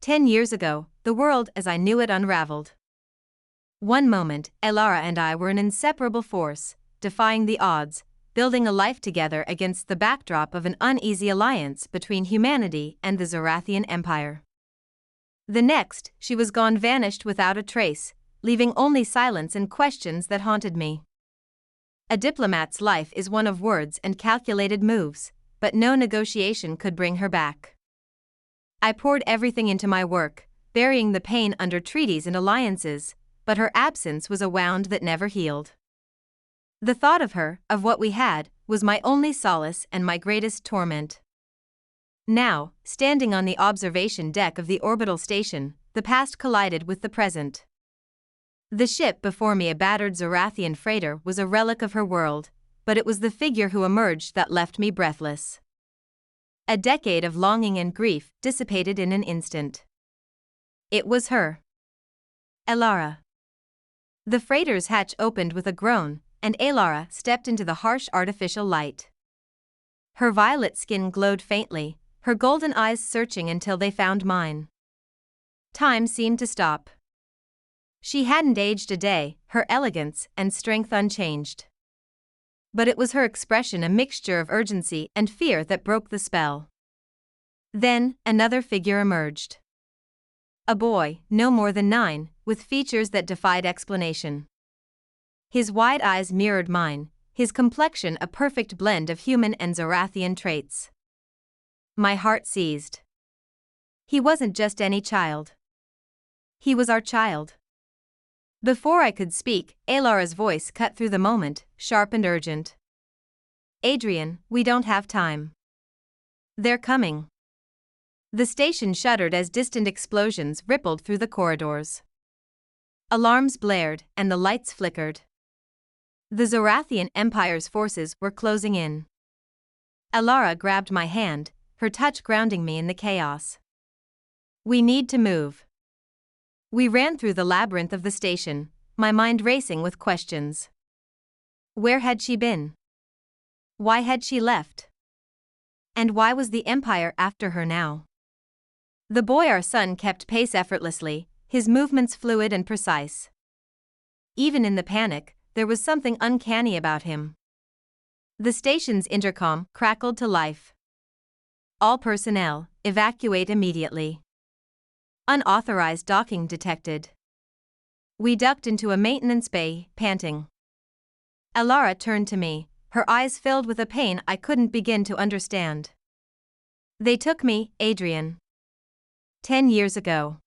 10 years ago, the world as I knew it unraveled. One moment, Elara and I were an inseparable force, defying the odds, building a life together against the backdrop of an uneasy alliance between humanity and the Zorathian Empire. The next, she was gone, vanished without a trace, leaving only silence and questions that haunted me. A diplomat's life is one of words and calculated moves, but no negotiation could bring her back. I poured everything into my work, burying the pain under treaties and alliances, but her absence was a wound that never healed. The thought of her, of what we had, was my only solace and my greatest torment. Now, standing on the observation deck of the orbital station, the past collided with the present. The ship before me, a battered Zorathian freighter, was a relic of her world, but it was the figure who emerged that left me breathless. A decade of longing and grief dissipated in an instant. It was her. Elara. The freighter's hatch opened with a groan, and Elara stepped into the harsh artificial light. Her violet skin glowed faintly, her golden eyes searching until they found mine. Time seemed to stop. She hadn't aged a day, her elegance and strength unchanged. But it was her expression, a mixture of urgency and fear, that broke the spell. Then, another figure emerged. A boy, no more than 9, with features that defied explanation. His wide eyes mirrored mine, his complexion a perfect blend of human and Zorathian traits. My heart seized. He wasn't just any child. He was our child. Before I could speak, Elara's voice cut through the moment, sharp and urgent. Adrian, we don't have time. They're coming. The station shuddered as distant explosions rippled through the corridors. Alarms blared, and the lights flickered. The Zorathian Empire's forces were closing in. Elara grabbed my hand, her touch grounding me in the chaos. We need to move. We ran through the labyrinth of the station, my mind racing with questions. Where had she been? Why had she left? And why was the Empire after her now? The boy, our son, kept pace effortlessly, his movements fluid and precise. Even in the panic, there was something uncanny about him. The station's intercom crackled to life. All personnel, evacuate immediately. Unauthorized docking detected. We ducked into a maintenance bay, panting. Elara turned to me, her eyes filled with a pain I couldn't begin to understand. They took me, Adrian. 10 years ago.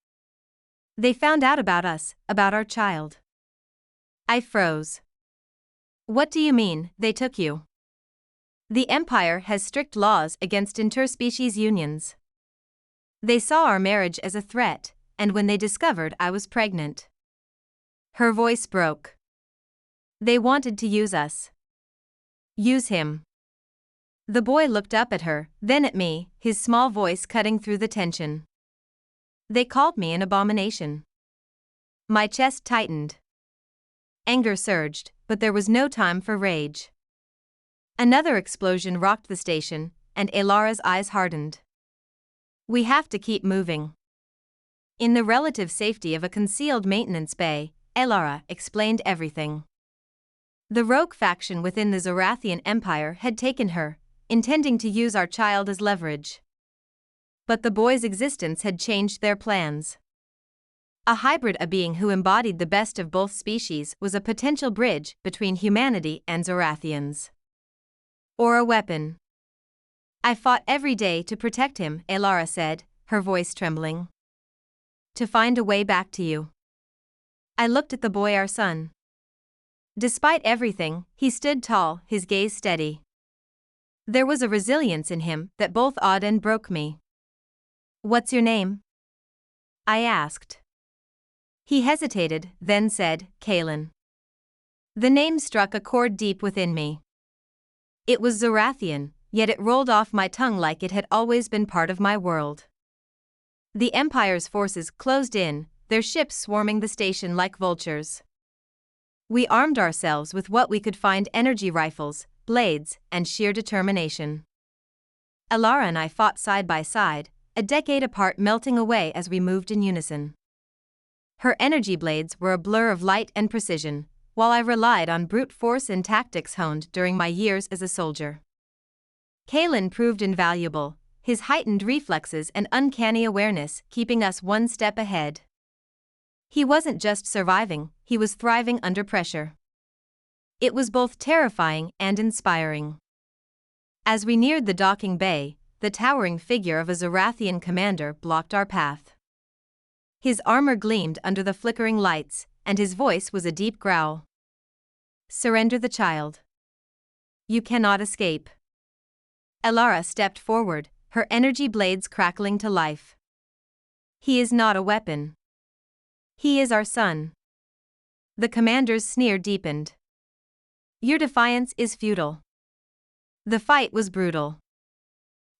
They found out about us, about our child. I froze. What do you mean, they took you? The Empire has strict laws against interspecies unions. They saw our marriage as a threat, and when they discovered I was pregnant. Her voice broke. They wanted to use us. Use him. The boy looked up at her, then at me, his small voice cutting through the tension. They called me an abomination. My chest tightened. Anger surged, but there was no time for rage. Another explosion rocked the station, and Elara's eyes hardened. We have to keep moving. In the relative safety of a concealed maintenance bay, Elara explained everything. The rogue faction within the Zorathian Empire had taken her, intending to use our child as leverage. But the boy's existence had changed their plans. A hybrid, a being who embodied the best of both species, was a potential bridge between humanity and Zorathians. Or a weapon. I fought every day to protect him, Elara said, her voice trembling. To find a way back to you. I looked at the boy, our son. Despite everything, he stood tall, his gaze steady. There was a resilience in him that both awed and broke me. What's your name? I asked. He hesitated, then said, Kalen. The name struck a chord deep within me. It was Zorathian, yet it rolled off my tongue like it had always been part of my world. The Empire's forces closed in, their ships swarming the station like vultures. We armed ourselves with what we could find: energy rifles, blades, and sheer determination. Elara and I fought side by side, a decade apart melting away as we moved in unison. Her energy blades were a blur of light and precision, while I relied on brute force and tactics honed during my years as a soldier. Kalen proved invaluable, his heightened reflexes and uncanny awareness keeping us one step ahead. He wasn't just surviving, he was thriving under pressure. It was both terrifying and inspiring. As we neared the docking bay, the towering figure of a Zarathian commander blocked our path. His armor gleamed under the flickering lights, and his voice was a deep growl. "Surrender the child. You cannot escape." Elara stepped forward, her energy blades crackling to life. "He is not a weapon. He is our son." The commander's sneer deepened. "Your defiance is futile." The fight was brutal.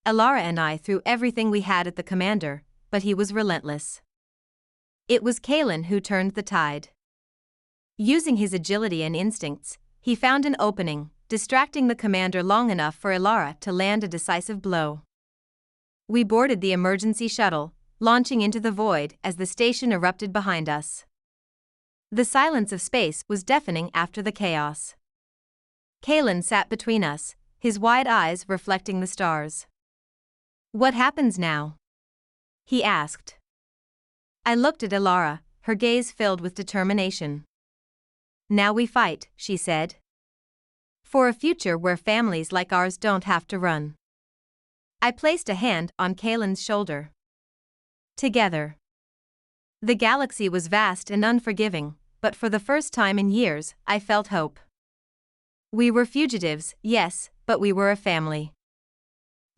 Elara and I threw everything we had at the commander, but he was relentless. It was Kalen who turned the tide. Using his agility and instincts, he found an opening, distracting the commander long enough for Elara to land a decisive blow. We boarded the emergency shuttle, launching into the void as the station erupted behind us. The silence of space was deafening after the chaos. Kalen sat between us, his wide eyes reflecting the stars. "What happens now?" he asked. I looked at Elara, her gaze filled with determination. "Now we fight," she said. "For a future where families like ours don't have to run." I placed a hand on Kalen's shoulder. Together. The galaxy was vast and unforgiving, but for the first time in years, I felt hope. We were fugitives, yes, but we were a family.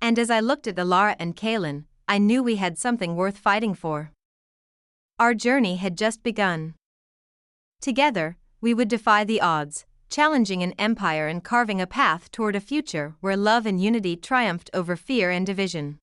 And as I looked at Elara and Kalen, I knew we had something worth fighting for. Our journey had just begun. Together, we would defy the odds, challenging an empire and carving a path toward a future where love and unity triumphed over fear and division.